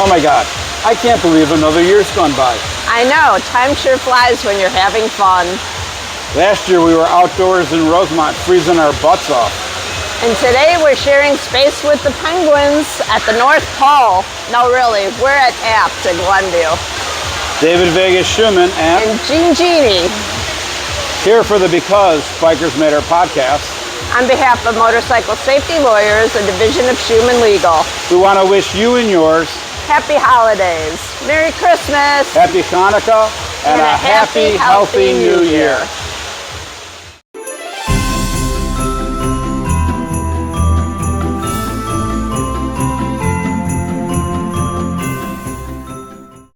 Oh my God, I can't believe another year's gone by. I know, time sure flies when you're having fun. Last year we were outdoors in Rosemont freezing our butts off. And today we're sharing space with the penguins at the North Pole. No, really, we're at Apt in Glenview. David Vegas Shuman And Jeanie. here for the Because Bikers Matter podcast. On behalf of Motorcycle Safety Lawyers, a division of Shuman Legal. We want to wish you and yours Happy holidays. Merry Christmas. Happy Hanukkah and a happy, healthy New Year.